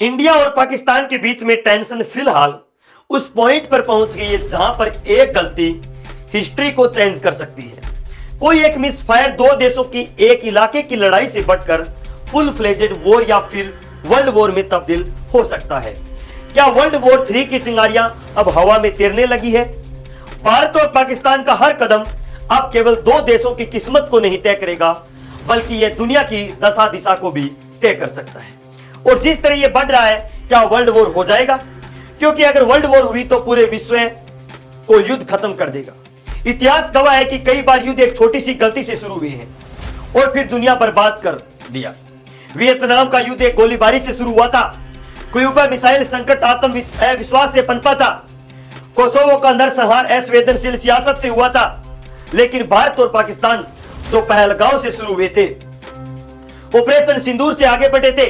India और पाकिस्तान के बीच में टेंशन फिलहाल उस पॉइंट पर पहुंच गई है जहां पर एक गलती हिस्ट्री को चेंज कर सकती है। कोई एक मिसफायर दो देशों की एक इलाके की लड़ाई से बढ़कर फुल फ्लेजेड वॉर या फिर वर्ल्ड वॉर में तब्दील हो सकता है। क्या वर्ल्ड वॉर 3 की चिंगारियां अब हवा में तैरने लगी है? भारत और पाकिस्तान का हर कदम अब केवल दो देशों की किस्मत को नहीं तय करेगा, बल्कि यह दुनिया की दशा दिशा को भी तय कर सकता है। और जिस तरह यह बढ़ रहा है, क्या वर्ल्ड वॉर हो जाएगा? क्योंकि अगर वर्ल्ड वॉर हुई तो पूरे विश्व को युद्ध खत्म कर देगा। इतिहास गवाह है कि कई बार युद्ध एक छोटी सी गलती से शुरू हुए हैं और फिर दुनिया बर्बाद कर दिया। वियतनाम का युद्ध एक गोलीबारी से शुरू हुआ था। क्यूबा मिसाइल संकट अविश्वास से पनपा था। कोसोवो का नरसंहार असंवेदनशील सियासत से हुआ था। लेकिन भारत और पाकिस्तान जो पहलगांव से शुरू हुए थे, ऑपरेशन सिंदूर से आगे बढ़े थे,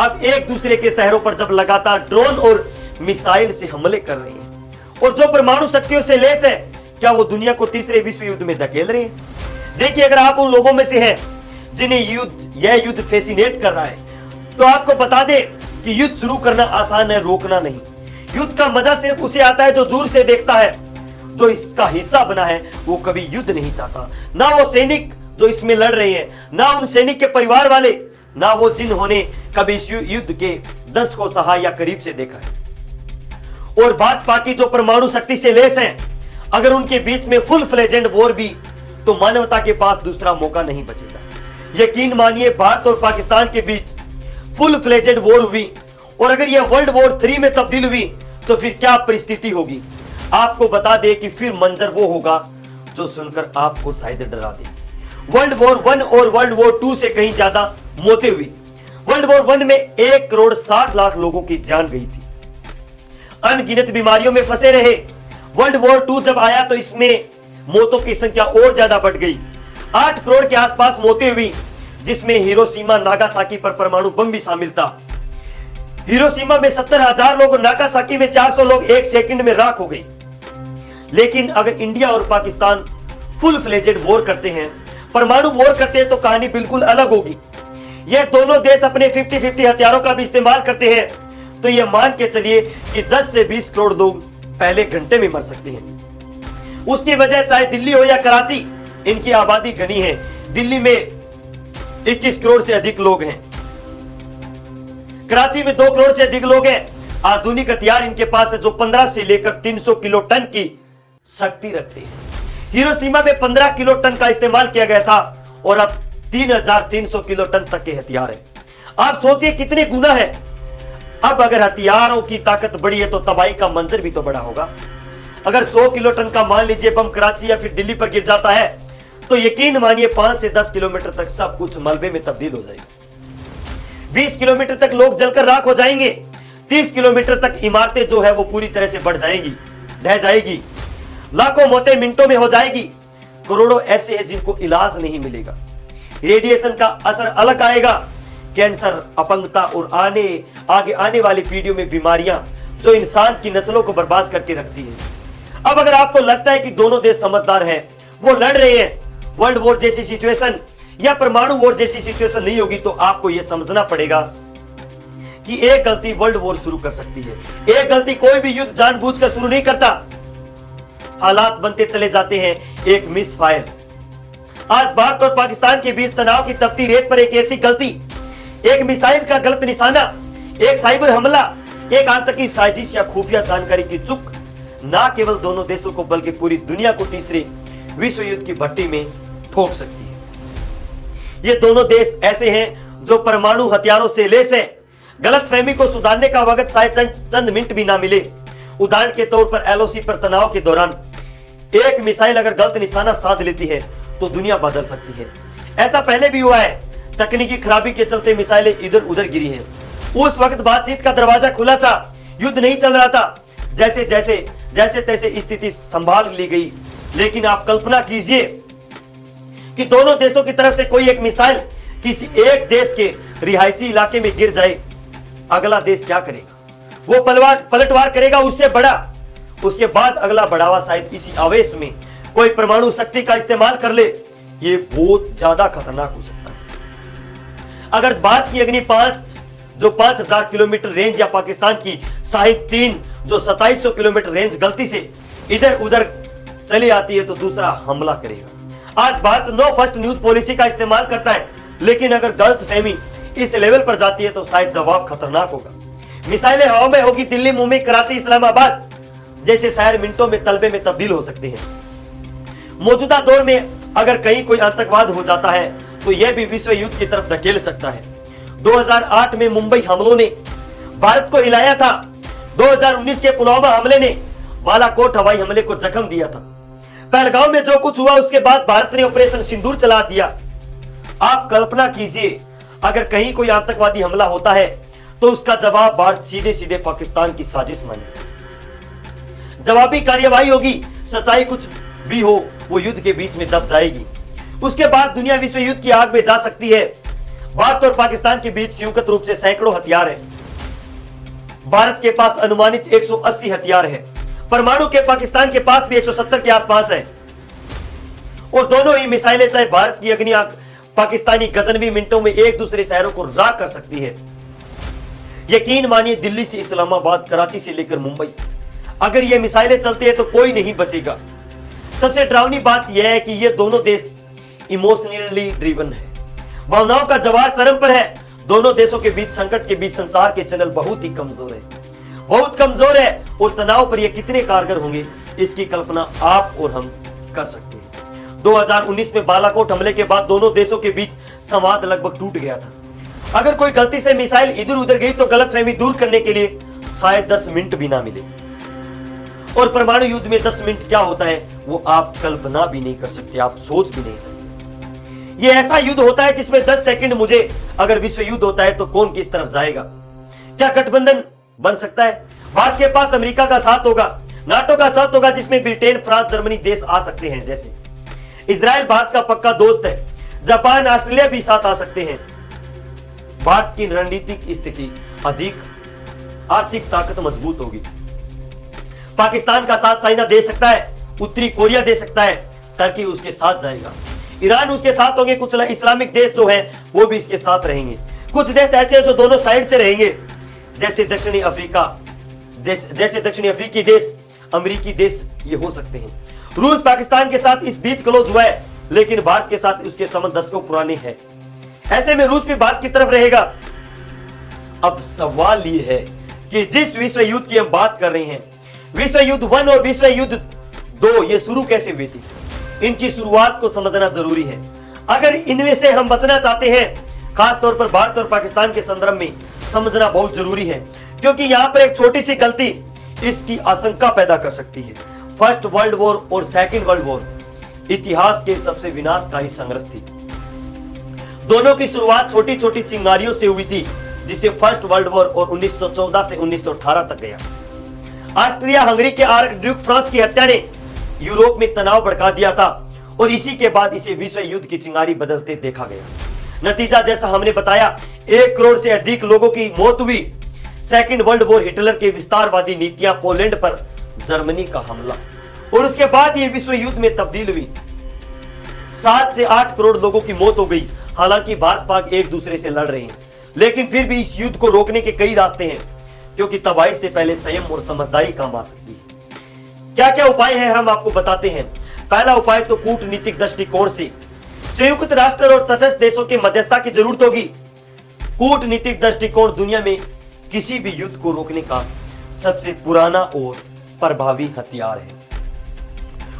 अब एक दूसरे के शहरों पर जब लगातार ड्रोन और मिसाइल से हमले कर रहे हैं और जो परमाणु शक्तियों से लैस है, क्या वो दुनिया को तीसरे विश्व युद्ध में धकेल रहे हैं? देखिए, अगर आप उन लोगों में से हैं जिन्हें यह युद्ध फैसिनेट कर रहा है, तो आपको बता दे कि युद्ध शुरू करना आसान है, रोकना नहीं। युद्ध का मजा सिर्फ उसे आता है जो दूर से देखता है। जो इसका हिस्सा बना है वो कभी युद्ध नहीं चाहता, ना वो सैनिक जो इसमें लड़ रहे हैं, ना उन सैनिक के परिवार वाले, ना वो जिन्होंने कभी इस युद्ध के 10 को सहा या करीब से देखा है। और बात बाकी जो परमाणु शक्ति से लैस हैं, अगर उनके बीच में फुल फ्लेजेड वॉर भी, तो मानवता के पास दूसरा मौका नहीं बचेगा। यकीन मानिए, भारत और पाकिस्तान के बीच फुल फ्लेजेड वॉर हुई और अगर यह वर्ल्ड वॉर 3 में तब्दील हुई तो फिर क्या परिस्थिति होगी? आपको बता दे कि फिर मंजर वो होगा जो सुनकर आपको शायद डरा दे। वर्ल्ड वॉर 1 और वर्ल्ड वॉर 2 से कहीं ज्यादा मौतें हुई। वर्ल्ड वॉर 1 में 1 करोड़ 60 लाख लोगों की जान गई थी, अनगिनत बीमारियों में फंसे रहे। वर्ल्ड वॉर 2 जब आया तो इसमें मौतों की संख्या और ज्यादा बढ़ गई। 8 करोड़ के आसपास मौतें हुई, जिसमें हिरोशिमा नागासाकी पर परमाणु बम भी शामिल था। हिरोशिमा में 70,000 लोग, नागासाकी में 400 लोग एक सेकंड में राख हो गई। लेकिन अगर इंडिया और पाकिस्तान फुल फ्लेजेड वॉर करते हैं, परमाणु वॉर करते हैं, तो कहानी बिल्कुल अलग होगी। ये दोनों देश अपने 50-50 हथियारों का भी इस्तेमाल करते हैं, तो ये मान के चलिए कि 10 से 20 करोड़ लोग पहले घंटे में मर सकते हैं। उसकी वजह चाहे दिल्ली हो या कराची, इनकी आबादी घनी है। दिल्ली में 21 करोड़ से अधिक लोग हैं, कराची में 2 करोड़ से अधिक लोग हैं। आधुनिक हथियार इनके पास है जो 15 से लेकर 300 किलो टन की शक्ति रखते हैं। हिरोशिमा में 15 किलो टन का इस्तेमाल किया गया था और अब 3,300 किलो टन तक के हथियार है। आप सोचिए कितने गुना है। अब अगर हथियारों की ताकत बढ़ी है तो तबाही का मंजर भी तो बड़ा होगा। अगर 100 किलो टन का मान लीजिए बम कराची या फिर दिल्ली पर गिर जाता है, तो यकीन मानिए 5 से 10 किलोमीटर तक सब कुछ मलबे में तब्दील हो जाएगा। 20 किलोमीटर तक लोग जलकर राख हो जाएंगे। 30 किलोमीटर तक इमारतें जो है वो पूरी तरह से बढ़ जाएगी, ढह जाएगी। लाखों मौतें मिनटों में हो जाएगी। करोड़ों ऐसे हैं जिनको इलाज नहीं मिलेगा। रेडिएशन का असर अलग आएगा। कैंसर, अपंगता और आगे आने वाली पीढ़ियों में बीमारियां जो इंसान की नस्लों को बर्बाद करके रखती है। अब अगर आपको लगता है कि दोनों देश समझदार हैं, वो लड़ रहे हैं, वर्ल्ड वॉर जैसी सिचुएशन या परमाणु वॉर जैसी सिचुएशन नहीं होगी, तो आपको यह समझना पड़ेगा कि एक गलती वर्ल्ड वॉर शुरू कर सकती है। एक गलती कोई भी युद्ध जानबूझकर शुरू नहीं करता। हालात बनते चले जाते हैं एक मिस फायर। आज भारत और पाकिस्तान के बीच तनाव की तपती रेत पर एक ऐसी गलती, एक मिसाइल का गलत निशाना, एक साइबर हमला, एक आतंकी साजिश या खुफिया जानकारी की चूक ना केवल दोनों देशों को बल्कि पूरी दुनिया को तीसरे विश्व युद्ध की भट्टी में ठोक सकती है। ये दोनों देश ऐसे हैं जो परमाणु हथियारों से लैस हैं। गलतफहमी को सुधारने का वक्त शायद चंद मिनट भी ना मिले। उदाहरण के तौर पर एलओसी पर तनाव के दौरान एक मिसाइल अगर गलत निशाना साध लेती है तो दुनिया बदल सकती है। ऐसा पहले भी हुआ है। तकनीकी खराबी के चलते मिसाइलें इधर उधर गिरी हैं। उस वक्त बातचीत का दरवाजा खुला था, युद्ध नहीं चल रहा था। जैसे तैसे स्थिति संभाल ली गई। लेकिन आप कल्पना कीजिए कि दोनों देशों की तरफ से कोई एक मिसाइल किसी एक देश के रिहायशी इलाके में गिर जाए, अगला देश क्या करेगा? वो पलटवार करेगा उससे बड़ा। उसके बाद अगला बढ़ावा शायद इसी आवेश में कोई परमाणु शक्ति का इस्तेमाल कर ले। ये बहुत ज्यादा खतरनाक हो सकता है। अगर भारत की अग्नि 5 जो 5000 किलोमीटर रेंज या पाकिस्तान की शाहिद 3 जो 2700 किलोमीटर रेंज गलती से इधर उधर चली आती है तो दूसरा हमला करेगा। आज Bharat no first use policy का इस्तेमाल करता है, लेकिन अगर गलत फहमी इस लेवल पर जाती है तो शायद जवाब खतरनाक होगा। मिसाइलें हवा में होगी, दिल्ली, मुंबई, कराची, इस्लामाबाद जैसे शहर मिनटों में तलबे में तब्दील हो सकते हैं। मौजूदा दौर में अगर कहीं कोई आतंकवाद हो जाता है तो यह भी विश्व युद्ध की तरफ धकेल सकता है। 2008 में मुंबई हमलों ने भारत को हिलाया था। 2019 के पुलवामा हमले ने बालाकोट हवाई हमले को जख्म दिया था। पहलगाम में जो कुछ हुआ उसके बाद भारत ने ऑपरेशन सिंदूर चला दिया। आप कल्पना कीजिए, अगर कहीं कोई आतंकवादी हमला होता है तो उसका जवाब भारत सीधे सीधे पाकिस्तान की साजिश मानेगा। जवाबी कार्यवाही होगी, सच्चाई कुछ भी हो वो युद्ध के बीच में दब जाएगी। उसके बाद दुनिया विश्व युद्ध की आग में जा सकती है। भारत और पाकिस्तान के बीच संयुक्त रूप से सैकड़ों हथियार हैं। भारत के पास अनुमानित 180 हथियार हैं। परमाणु के पाकिस्तान के पास भी 170 के आसपास है। और दोनों ही मिसाइलें, चाहे भारत की अग्नि आग, पाकिस्तानी गजनवी, मिनटों में एक दूसरे शहरों को राख कर सकती है। यकीन मानिए, दिल्ली से इस्लामाबाद, कराची से लेकर मुंबई, अगर ये मिसाइलें चलती है तो कोई नहीं बचेगा। सबसे डरावनी बात यह है कि ये दोनों देश इमोशनली ड्रिवन है। भावनाओं का जवार चरम पर है। दोनों देशों के बीच संकट के बीच संचार के चैनल बहुत ही कमजोर है, बहुत कमजोर है। और तनाव पर ये कितने कारगर होंगे इसकी कल्पना आप और हम कर सकते हैं। 2019 में बालाकोट हमले के बाद दोनों देशों के बीच संवाद लगभग टूट गया था। अगर कोई गलती से मिसाइल इधर उधर गई तो गलतफहमी दूर करने के लिए शायद 10 मिनट भी ना मिले। और परमाणु युद्ध में 10 मिनट क्या होता है वो आप कल्पना भी नहीं कर सकते, आप सोच भी नहीं सकते। ये ऐसा युद्ध होता है जिसमें 10 सेकंड मुझे, अगर विश्व युद्ध होता है तो कौन किस तरफ जाएगा? क्या गठबंधन बन सकता है? भारत के पास अमेरिका का साथ होगा, नाटो का साथ होगा, जिसमें ब्रिटेन, फ्रांस, जर्मनी देश आ सकते हैं। जैसे इजराइल भारत का पक्का दोस्त है। जापान, ऑस्ट्रेलिया भी साथ आ सकते हैं। भारत की रणनीतिक स्थिति अधिक, आर्थिक ताकत मजबूत होगी। पाकिस्तान का साथ चाइना दे सकता है, उत्तरी कोरिया दे सकता है, टर्की उसके साथ जाएगा, ईरान उसके साथ होंगे, कुछ इस्लामिक देश जो हैं वो भी इसके साथ रहेंगे। कुछ देश ऐसे हैं जो दोनों साइड से रहेंगे, जैसे दक्षिणी अफ्रीकी देश, अमेरिकी देश, ये हो सकते हैं। रूस पाकिस्तान के साथ इस बीच क्लोज हुआ है, लेकिन भारत के साथ उसके संबंध दशकों पुराने हैं। ऐसे में रूस भी भारत की तरफ रहेगा। अब सवाल ये है कि जिस विश्व युद्ध की हम बात कर रहे हैं, विश्व युद्ध 1 और विश्व युद्ध 2, ये शुरू कैसे हुई थी? इनकी शुरुआत को समझना जरूरी है। अगर इनमें से हम बचना चाहते हैं, खासतौर पर भारत और पाकिस्तान के संदर्भ में समझना बहुत जरूरी है, क्योंकि यहां पर एक छोटी सी गलती इसकी आशंका पैदा कर सकती है। फर्स्ट वर्ल्ड वॉर और सेकंड वर्ल्ड वॉर इतिहास के सबसे विनाशकारी संघर्ष थी। दोनों की शुरुआत छोटी छोटी चिंगारियों से हुई थी, जिसे फर्स्ट वर्ल्ड वॉर और 1914 से 1918 तक गया। ऑस्ट्रिया हंगरी के आर्क ड्यूक फ्रांस की हत्या ने यूरोप में तनाव भड़का दिया था, और इसी के बाद इसे विश्व युद्ध की चिंगारी बदलते देखा गया। नतीजा जैसा हमने बताया, 1 करोड़ से अधिक लोगों की मौत हुई। सेकंड वर्ल्ड वॉर, हिटलर के विस्तारवादी नीतियां, पोलैंड पर जर्मनी का हमला, और उसके बाद यह विश्व युद्ध में तब्दील हुई। 7 से 8 करोड़ लोगों की मौत हो गई। हालांकि भारत पाक एक दूसरे से लड़ रहे हैं, लेकिन फिर भी इस युद्ध को रोकने के कई रास्ते हैं, क्योंकि तबाही से पहले संयम और समझदारी काम आ सकती है। क्या क्या उपाय हैं हम आपको बताते हैं। पहला उपाय तो कूटनीतिक दृष्टिकोण से संयुक्त राष्ट्र और तटस्थ देशों की मध्यस्थता की जरूरत होगी। कूटनीतिक दृष्टिकोण दुनिया में किसी भी युद्ध को रोकने का सबसे पुराना और प्रभावी हथियार है।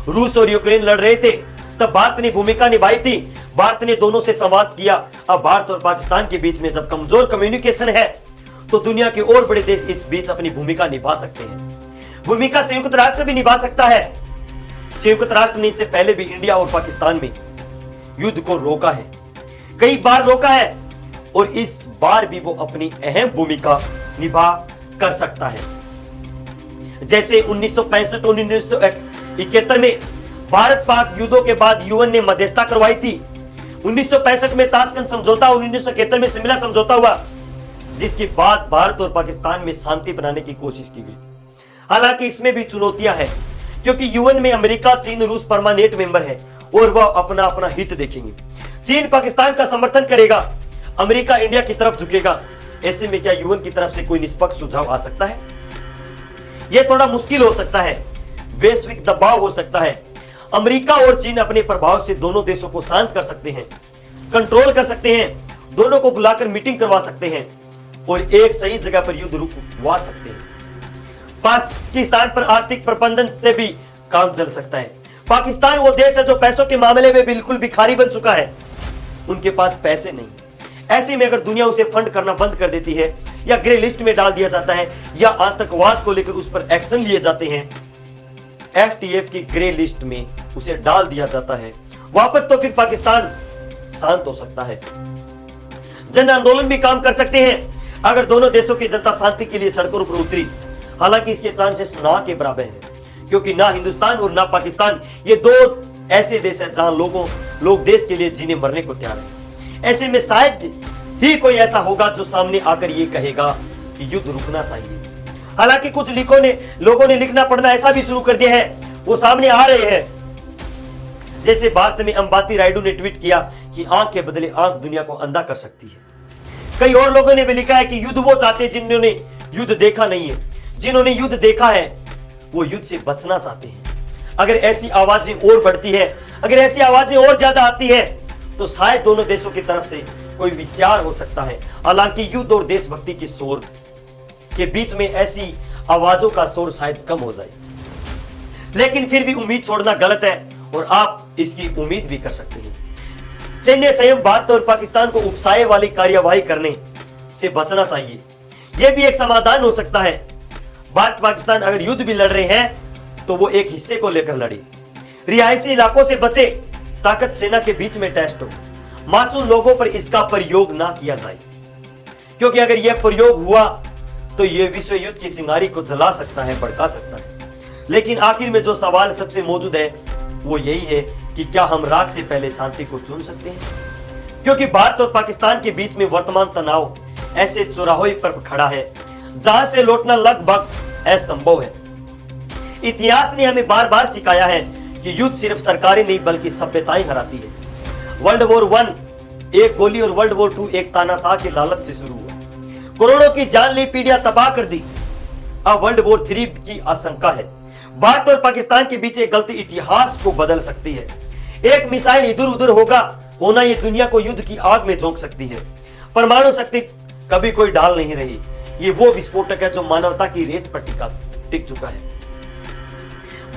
रूस और यूक्रेन लड़ रहे थे, तब भारत ने भूमिका निभाई थी। भारत ने दोनों से संवाद किया। अब भारत और पाकिस्तान के बीच में जब कमजोर कम्युनिकेशन है, तो दुनिया के और बड़े देश इस बीच अपनी भूमिका निभा सकते हैं। भूमिका संयुक्त राष्ट्र भी निभा सकता है। संयुक्त राष्ट्र ने इससे पहले भी इंडिया और पाकिस्तान में युद्ध को रोका है, कई बार रोका है, और इस बार भी वो अपनी अहम भूमिका निभा कर सकता है। जैसे 1965 और 1971 में भारत पाक युद्धों के बाद यूएन ने मध्यस्थता करवाई थी। 1965 में ताशकंद समझौता और 1971 में शिमला समझौता हुआ, जिसके बाद भारत और पाकिस्तान में शांति बनाने की कोशिश की गई। हालांकि इसमें भी चुनौतियां हैं, क्योंकि यूएन में अमेरिका, चीन, रूस परमानेंट मेंबर है और वह अपना अपना हित देखेंगे। चीन पाकिस्तान का समर्थन करेगा, अमेरिका इंडिया की तरफ झुकेगा। ऐसे में क्या यूएन की तरफ से कोई निष्पक्ष सुझाव आ सकता है? यह थोड़ा मुश्किल हो सकता है। वैश्विक दबाव हो सकता है। अमेरिका और चीन अपने प्रभाव से दोनों देशों को शांत कर सकते हैं, कंट्रोल कर सकते हैं, दोनों को बुलाकर मीटिंग करवा सकते हैं और एक सही जगह पर युद्ध रुकवा सकते हैं। पाकिस्तान पर आर्थिक प्रबंधन से भी काम चल सकता है। पाकिस्तान वो देश है जो पैसों के मामले में बिल्कुल भिखारी बन चुका है। उनके पास पैसे नहीं है। ऐसे में अगर दुनिया उसे फंड करना बंद कर देती है या ग्रे लिस्ट में डाल दिया जाता है या आतंकवाद को लेकर उस पर एक्शन लिए जाते हैं, एफटीएफ की ग्रे लिस्ट में उसे डाल दिया जाता है वापस, तो फिर पाकिस्तान शांत हो सकता है। जन आंदोलन भी काम कर सकते हैं अगर दोनों देशों की जनता शांति के लिए सड़कों पर उतरी। हालांकि इसके चांसेस ना के बराबर हैं, क्योंकि ना हिंदुस्तान और ना पाकिस्तान ये दो ऐसे देश हैं जहां लोग देश के लिए जीने मरने को तैयार हैं। ऐसे में शायद ही कोई ऐसा होगा जो सामने आकर ये कहेगा कि युद्ध रुकना चाहिए। हालांकि कुछ लोगों ने लिखना पढ़ना ऐसा भी शुरू कर दिया है, वो सामने आ रहे हैं। जैसे भारत में अंबाती रायडू ने ट्वीट किया कि आंख के बदले आंख दुनिया को अंधा कर सकती है। कई और लोगों ने भी लिखा है कि युद्ध वो चाहते हैं जिन्होंने युद्ध देखा नहीं है, जिन्होंने युद्ध देखा है वो युद्ध से बचना चाहते हैं। अगर ऐसी आवाजें और बढ़ती है, अगर ऐसी आवाजें और ज्यादा आती है, तो शायद दोनों देशों की तरफ से कोई विचार हो सकता है। हालांकि युद्ध और देशभक्ति की शोर के बीच में ऐसी आवाजों का शोर शायद कम हो जाए, लेकिन फिर भी उम्मीद छोड़ना गलत है और आप इसकी उम्मीद भी कर सकते हैं। सैन्य संयम भारत और पाकिस्तान को उकसाए वाली कार्यवाही करने से बचना चाहिए। यह भी एक समाधान हो सकता है। भारत पाकिस्तान अगर युद्ध भी लड़ रहे हैं तो वो एक हिस्से को लेकर लड़े, रिहायशी इलाकों से बचे, ताकत सेना के बीच में टेस्ट हो, मासूम लोगों पर इसका प्रयोग ना किया जाए, क्योंकि अगर यह प्रयोग हुआ तो यह विश्व युद्ध की चिंगारी को जला सकता है, भड़का सकता है। लेकिन आखिर में जो सवाल सबसे मौजूद है वो यही है कि क्या हम राख से पहले शांति को चुन सकते हैं? क्योंकि भारत और पाकिस्तान के बीच में वर्तमान तनाव ऐसे चौराहे पर खड़ा है जहां से लौटना लगभग असंभव है। इतिहास ने हमें बार बार सिखाया है कि युद्ध सिर्फ सरकारें नहीं बल्कि सभ्यताएं हराती है। वर्ल्ड वॉर 1 एक गोली और वर्ल्ड वॉर 2 एक तानाशाह के लालच से शुरू हुआ, करोड़ों की जानलेवा पीढ़ियां तबाह कर दी। अब वर्ल्ड वॉर 3 की आशंका है। भारत और पाकिस्तान के बीच एक गलती इतिहास को बदल सकती है। एक मिसाइल इधर उधर होना ये दुनिया को युद्ध की आग में झोंक सकती है। परमाणु शक्ति कभी कोई डाल नहीं रही। ये वो विस्फोटक है जो मानवता की रेत पर टिक चुका है।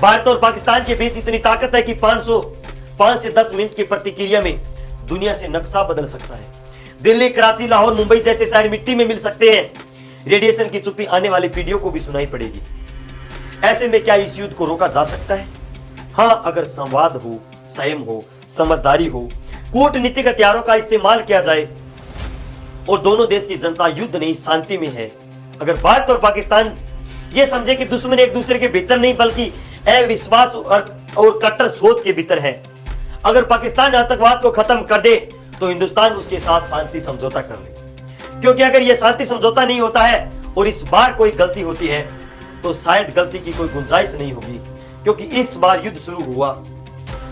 भारत और पाकिस्तान के बीच इतनी ताकत है कि 5 से 10 मिनट की प्रतिक्रिया में दुनिया से नक्शा बदल सकता है। दिल्ली, कराची, लाहौर, मुंबई जैसे शहर मिट्टी में मिल सकते हैं। रेडिएशन की चुप्पी आने वाली पीढ़ियों को भी सुनाई पड़ेगी। ऐसे में क्या इस युद्ध को रोका जा सकता है? हाँ, अगर संवाद हो, संयम हो, समझदारी हो, कूटनीतिक हथियारों का इस्तेमाल किया जाए और दोनों देश की जनता युद्ध नहीं शांति में है। अगर भारत और पाकिस्तान ये समझे कि दुश्मन एक दूसरे के भीतर नहीं बल्कि अविश्वास और कट्टर सोच के भीतर है। अगर पाकिस्तान आतंकवाद को खत्म कर दे तो हिंदुस्तान उसके साथ शांति समझौता कर ले, क्योंकि अगर यह शांति समझौता नहीं होता है और इस बार कोई गलती होती है तो शायद गलती की कोई गुंजाइश नहीं होगी, क्योंकि इस बार युद्ध शुरू हुआ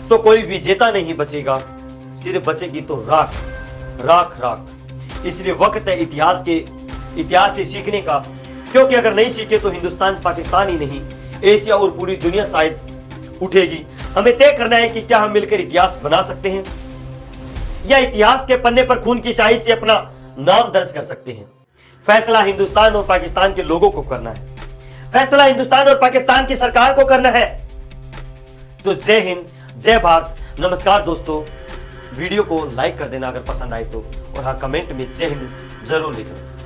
तो कोई विजेता नहीं बचेगा, सिर्फ बचेगी तो राख राख राख। इसलिए वक्त है इतिहास से सीखने का, क्योंकि अगर नहीं सीखे तो हिंदुस्तान पाकिस्तान ही नहीं एशिया और पूरी दुनिया शायद उठेगी। हमें तय करना है कि क्या हम मिलकर इतिहास बना सकते हैं या इतिहास के पन्ने पर खून की स्याही से अपना नाम दर्ज कर सकते हैं। फैसला हिंदुस्तान और पाकिस्तान के लोगों को करना है, फैसला हिंदुस्तान और पाकिस्तान की सरकार को करना है। तो जय हिंद, जय भारत, नमस्कार दोस्तों। वीडियो को लाइक कर देना अगर पसंद आए तो, और हाँ, कमेंट में जय हिंद जरूर लिखना।